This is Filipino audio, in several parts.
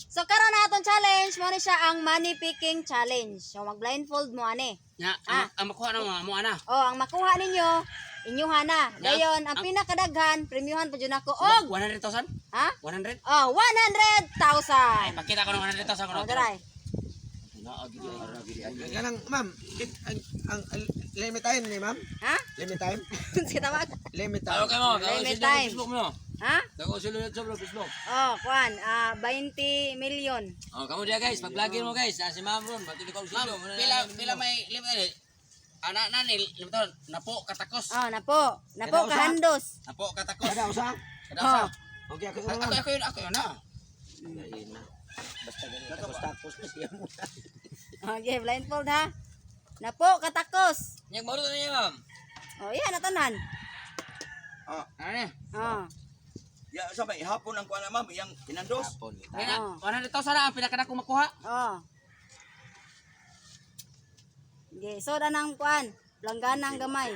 So karon na atong challenge mo ni siya ang money picking challenge. So mag-blindfold mo ani. Ya, ang makuha na mo ana. Oh, ang makuha ninyo inyuha na. Dayon ang pinakadaghan premiuhan pa jud nako og 100,000? ha? 100? Oh, 100,000. Pakita ko ng 100,000 ko Oh, na. daray. Ganang, ma'am, ang limit time ni ma'am? Ha? Limit time? Si tawag. Limit Tayo time. kayo mo. Limit time. Facebook mo. Ha? Tayo sila sa Facebook. Oh, kuan, 20 million. Oh, kamu dia guys, pag-vlogin mo guys. Si Ma'am Ron, pati ko sila. Pila may limit anak nani limit napo katakos. Oh, napo. Napo kahandos. Napo katakos. Kada usa? Kada usa. Okay, ako Ako yun na. Basta ganito. Tapos na siya muna. Okay, blindfold ha. Napo katakos. Yang baru na niya, Ma'am. Oh, iya natanan. Ano niya? Oh. Ya, sabay hapon ang kuan ma'am, yang kinandos. Hapon. Kaya Oh. 100,000 na ang pinakadako makuha. Oh. Okay, so nang kuan, langganang gamay.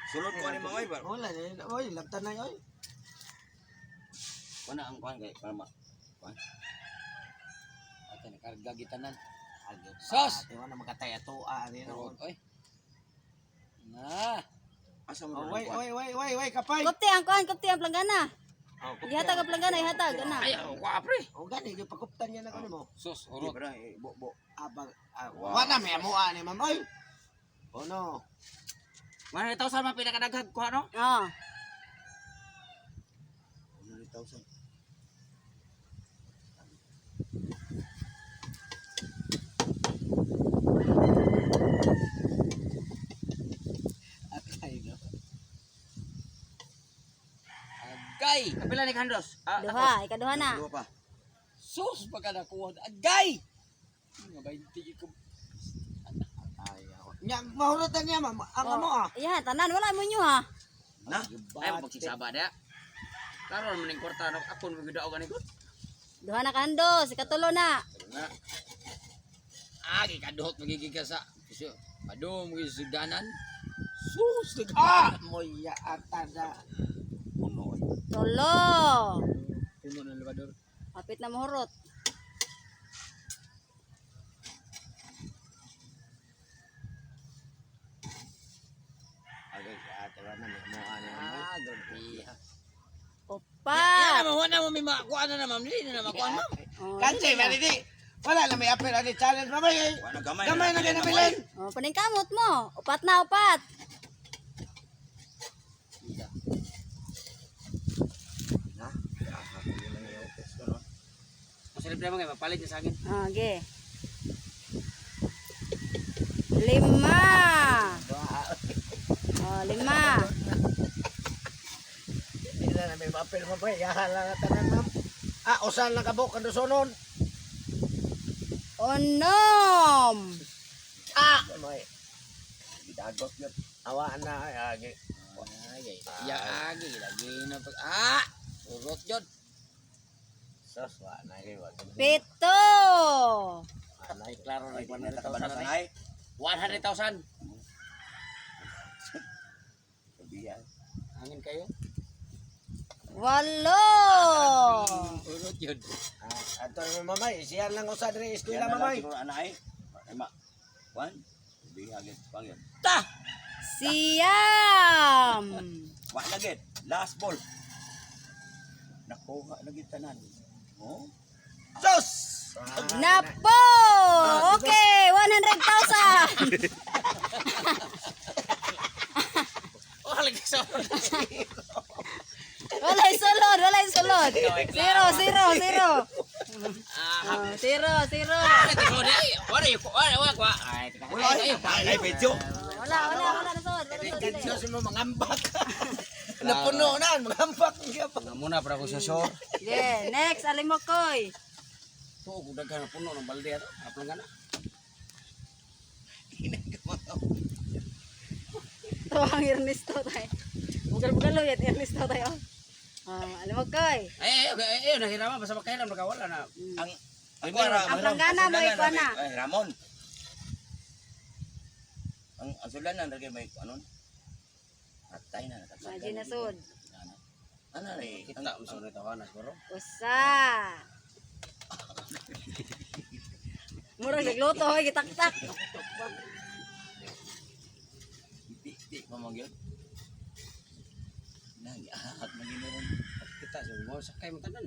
Sulod ko ni mga iba. Wala na. Oy, labtan na yun. Wala ang kuan kay para ma. Ate na karga gitanan. Sos! Iwan na makataya to. Ano yun? Oy. Na. Asa mo Oy, kapay. Kopte ang kuan, kopte ang planggana. Oh, Ihatag ang planggana, ihatag ana. Ay, wa pre. O gani, pakuptan niya na ko mo. Sos, Di urot. ba bo. Abang, wala may amuan ni ma'am. Oy. Oh no. 100,000 man pinakadaghag kuha no? Oh. 100,000. Atay no. Agay. Kapila ni kandos? Duha, ikaduha na. Duha pa. Sus, pagkadakuha. Agay. Mga 20 ko. Ayaw. Nya mahurutan niya ma'am. Ang amo ah. Iya, tanan wala mo nyo ha. Na. Ay, magsigsaba dia. Klaro naman yung kwarta na ako nung gidao ganing ko. Duha na kahandos, ikatulo na. Na. Agi kaduhot magiging ka sa. Kasi, padung magiging sudanan. Sus, Moya atada. Puno. Tulo. Puno ng elevador. Kapit na mahurot. Okay, ate wala na may amuan ni ma'am. Grabe. Opa. Wala mo may makuha na naman. Hindi na makuha ma'am. Oh, Kansi, malidi. Wala na may apel ani challenge mamay. Wala gamay. Gamay na din bilin. Oh, paning kamot mo. Upat na, upat. Na. Hapon yun lang yung office ko no. Masalip na mga mapalit niya sa akin. Okay. 5. Oh, 5. Hindi na may apel mamay. Yahan lang ang tanan ma'am. Usan lang kabuk kando sonon. Onom. Mamay. Gidagot yun. Awaan na ay agi. Ya, agi lagi na pag urot jod. Sos wa na kay wa. 7. Anay Klaro na Ay, di na 100,000 takabana na. sanay. 100,000. Sabihan. Angin kayo. 8. Urot jod. Ato mamay, siya lang usa diri eskwela mamay. Siguro anay. Ay ma. Kuan. Sabihan gid pangyon. Ta. Siyam. Wa na gid. Last ball. Nakuha na gid tanan. Oh. Sos! Napo. Okay, 100,000. Oh, lagi sa. Walay sulod, walay sulod. 0, 0, 0. Ah, 0, 0. wala yung wala kwa. Ay, tika. Ay, medyo. Wala na sulod. Diyos mo mangambak. Napuno na, mangambak niya pa. Nga muna para ko sa show. Okay, next, alimokoy. To, kung daghan na puno ng balde ato. Aplang gana. Ito ang Ernesto tayo. Bugal-bugal yan, Ernesto tayo. Alimokoy. Ay, nahiraman basta makahiram nakawala na. Ang Ang planggana mo ikaw na. Ay, Ramon. Ang sulanan lagi may anon. Atay na nakasal. Imagine na sud. Ano rin? Kita mo sa tawanas bro. Usa. Murag nagluto ay gitak-tak. Di pa magyod. Nag-ahak na ginoon. Kita sa mo sakay mo tanan.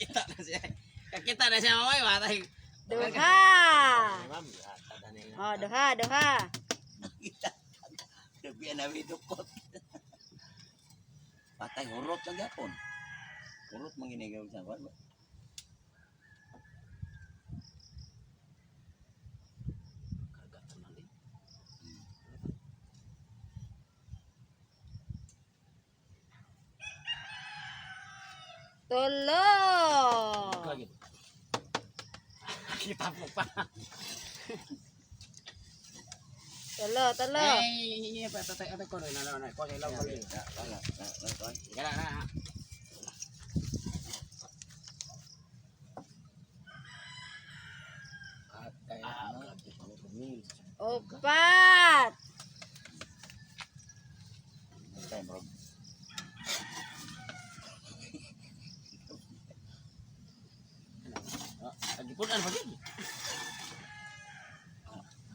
Kita na siya. Kakita na siya mamay matay. Duha. Ma'am, tadanin na. Oh, duha, duha. Nabiyan na dukot. Patay hurot lang yapon. Hurot manginigaw sa kwan. Kagatan na din. Tulo. Lagi. Kita mo pa. Tulo, tulo. Ay, patay ko na ko sa ilaw bali. Gara na. At kaya na pamil. Opat. Patay bro. Agipunan pa gid.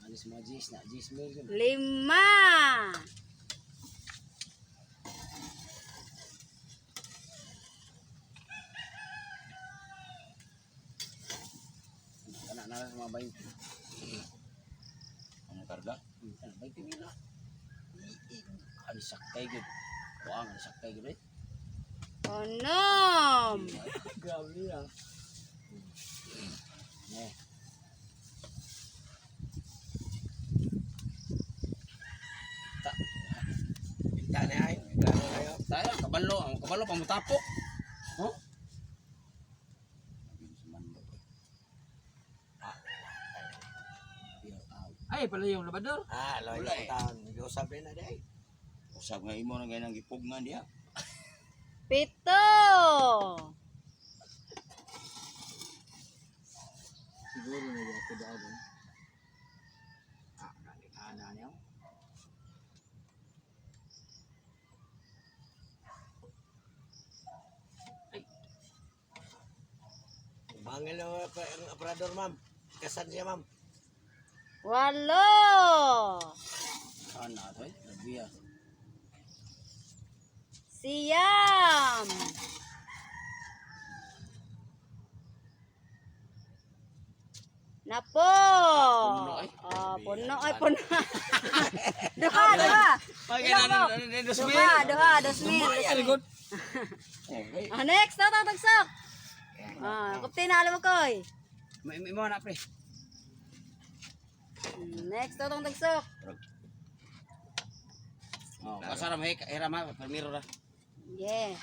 Alis mo jis na jis mil. Lima. Kana na sa mga 20. Ano karga? Kana 20 mil. Ay sakay gid. Kuang sakay gid. Onom. Grabe ah. Ne. Kita na ay. Klaro kayo. Tayo ang kabalo pamutapok. Oh? Ay, pala yung labador. Loyo Wala eh. taon. Nag-usap rin na day. Usap nga imo na ganang gipugnan diya. Pito. Siguro na yung ako daw. Ana niyo. Bangil ang operador, ma'am. Kasan siya, ma'am. Walo. Ana to, labiya. Siyam. Napo. Puno ay. Puno ay puno. Duha, duha. Ilang mo? Duha, duha, 2,000. good. Okay. Next, tagsak. Kupti na alam mo koy. May mo na pre. Next, tagsak. Oh, kasara may hirama permiro ra. Yeah.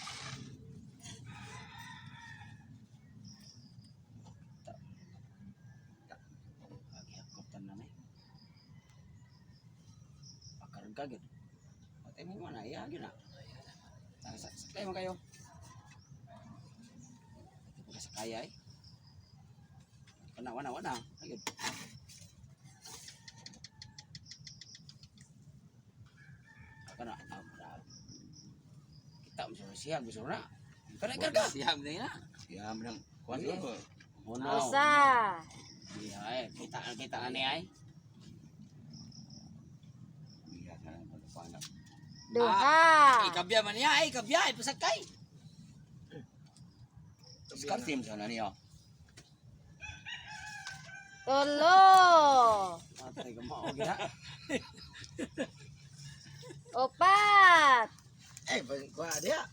Lagi hakot na na. Pakaron ka gid. Patay mo na iya gid na. Sakay mo kayo. Ito sa kaya eh. Wana. Ayun. Kana kita mo siya gusto na. Kana karga. Siyam na yun. Siyam ng kwan ko. Uno. Usa. Iya kita ani ay. Iya ka ng pagpapanap. Duha. Ikabya man niya ay ikabya ay pasakay. Skartim sa na niyo. Tulo. Atay ka mo gina. Opat. Kuha dia.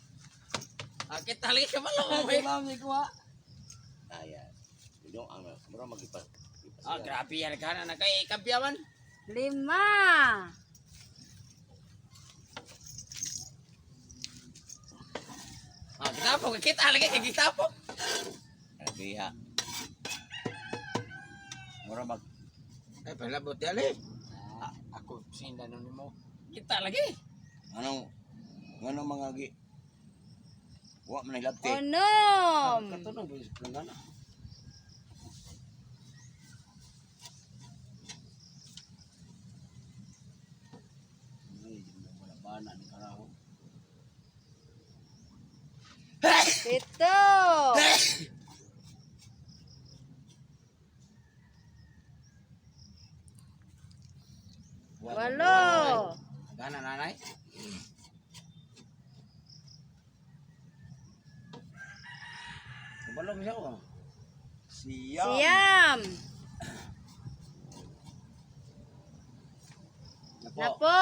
Kita lagi ka malo mo. Ma'am ni kuha. Ayan. Ino ang mura magipas. Grabe yan ka na kay ikabya man. 5. Kita lagi kita po. Grabe ha. Mura mag Palabot yan eh. Ako sinda nun mo. Kita lagi. anong mga gi. Wa man ilabti. Onom. Katunog bis plangana. Ay, wala bana ni karaho. Pito. Walo. Gana nanay. Balong siya ko. Siyam. Napo. Napo.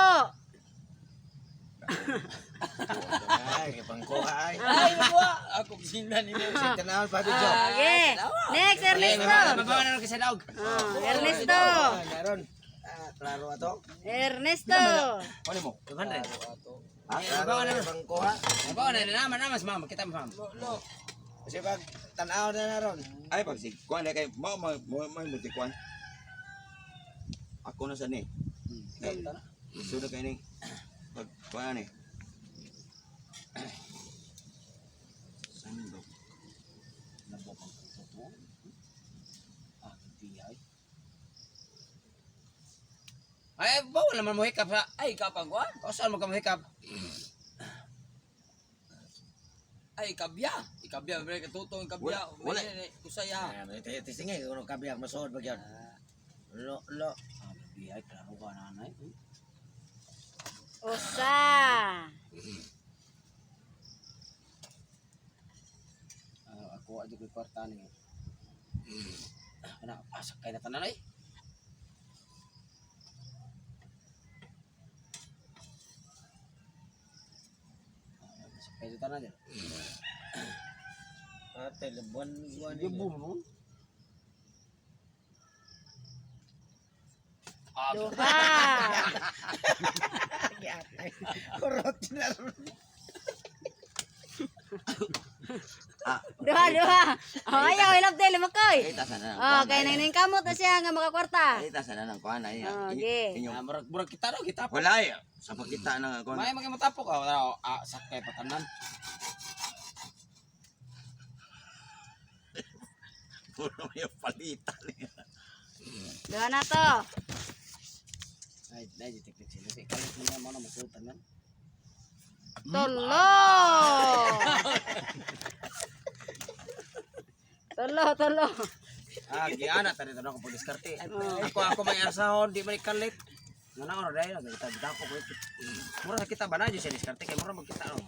Ay, pangkuha ay. Ay, mabuha. Ako sinlan ni mo. Sa tanawan pa dito. Okay. Next, Ernesto. Mabawa na kasi daog. Ernesto. Naron. Klaro ato. Ernesto. Ano mo? 200. Klaro na pangkuha. Mabawa na naman mas mama kita mama. Kasi pag tanaw na naron. Ay, pag si Kwan, kay mo si Kwan. Ako na sa ni. Sudah kay ni. Pag Kwan ni. Sandok. Nabokang totoo. Tiyay. Ay, bawal naman mo hikap sa. Ay, kapag kuan. O saan mo ka mahikap? Ay, kabya. Ikabya, bre katutong kabya. Wala. Kusaya. Tisingay kung kabiyak masuod ba yan. Lo. Tiyay, klaro ka nanay. Usa. Ako aja ko kwarta ni. Ana, pasak kay na tanan ay. Kay na tanan. Ate, buwan mo. Duha. Kurot na Duha. Oh, ayaw, ilap tayo, lumakoy. Ay, tasan na ng Oh, Kwan. kaya nang kamot na siya nga makakwarta. Ay, tasan na ng Kwan. Ay, Okay. inyong. Murag kita daw kita. Wala ay. Sa pagkita ng Kwan. May magimotapok ah. Sakay patanan. Puro may palitan. Duha na to. Ay, di teknik sila. Kalit mo naman na masutan man. Tolo. Tolo. Giana tadi tanong ko diskarte. Ako may arsahon di man ikalit. Ngana ora dai kita bidako ko. Mura kita banajo siya diskarte kay mura magkita no.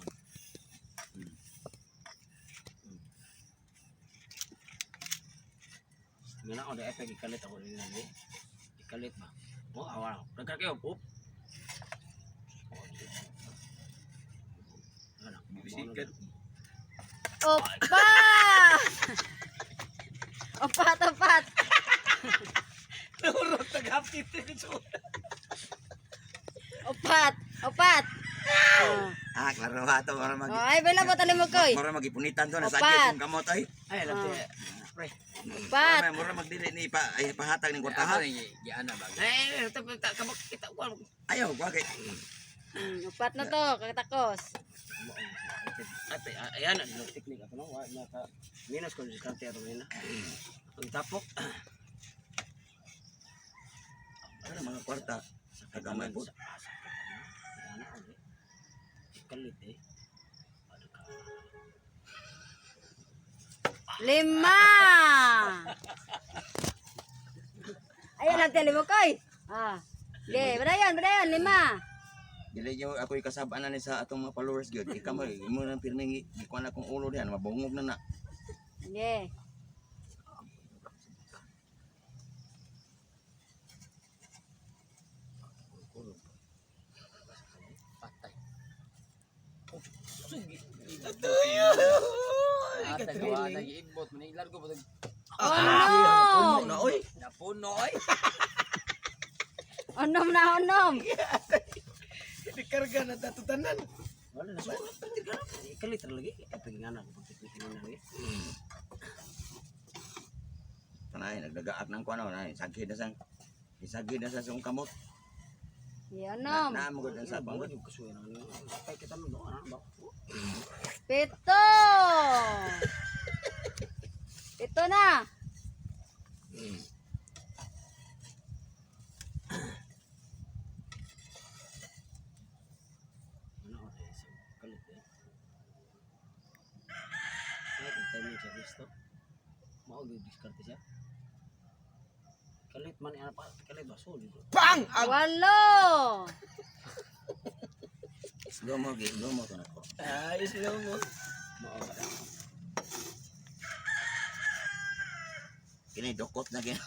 Ngana ora efek ikalit ako ni nani. Ikalit ba? Oh awal. Nagkar kayo po. Bisikat. Opa. Opat. Nurot tagapit dito. Opat. Ah, klaro ha to. Oh, ay, bala mo tali mo koy. Mura magipunitan to. Nasakit Opat. yung kamot ay. Ay lati. Pre. Opat. Mura magdili ni pahatag ng Ako kwartahan. rin giana ba. Kabak kita ko. Ayaw, bakit? Opat na to, kakatakos. Ate, ayan ang teknik ako no. Wa na ka minus ko diskarte ato nila. Ang tapok. Ano mga kwarta? Sa kagamay po. Kalit eh. 5. Ayan ang tali mo koy. Okay, badayan, 5. Dili nyo ako ikasabaan na ni sa atong mga followers gyud. Ikaw mo nang pirming ikuan akong ulo dihan mabungog na na. Okay. Ate gawa nag-iimbot man ilargo ba Onom. Na oy. napuno oy. Onom. Dikarga na tatutanan. Wala na surat. Kalit lagi. Kapag nga na ko teknik ni lagi. Tanay nagdagaak ng kuan na sagid na sang isagid na sa sung kamot. Onom. Na mo gud sa Bawal bangod. yung kasuya na niyo. Kay kita mo do ana ba. 7. 7 na. Ano ate kalit eh. siya gusto. Mao gyud diskarte siya. Kalit man ana pa, kalit ba solid. Pang! Walo. Slow mo to na ko. Ay, slow mo. Mao ba. Kini dokot na gin.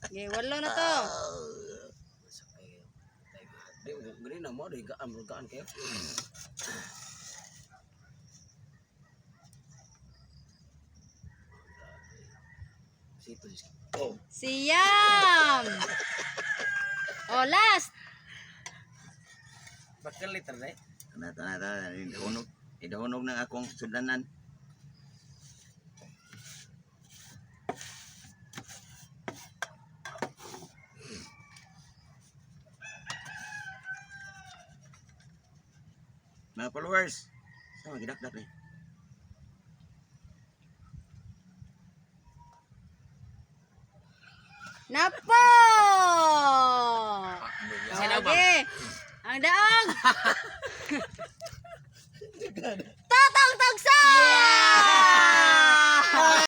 Okay, walo na to. Di gani na mo, di gaan kayo. Sito Oh. Siyam. Oh, last. Bakalit ra Tana idahunog ng akong sudanan. Mga followers, sama gidakdak ni. Napo. Sino ba? Okay. Ang daog.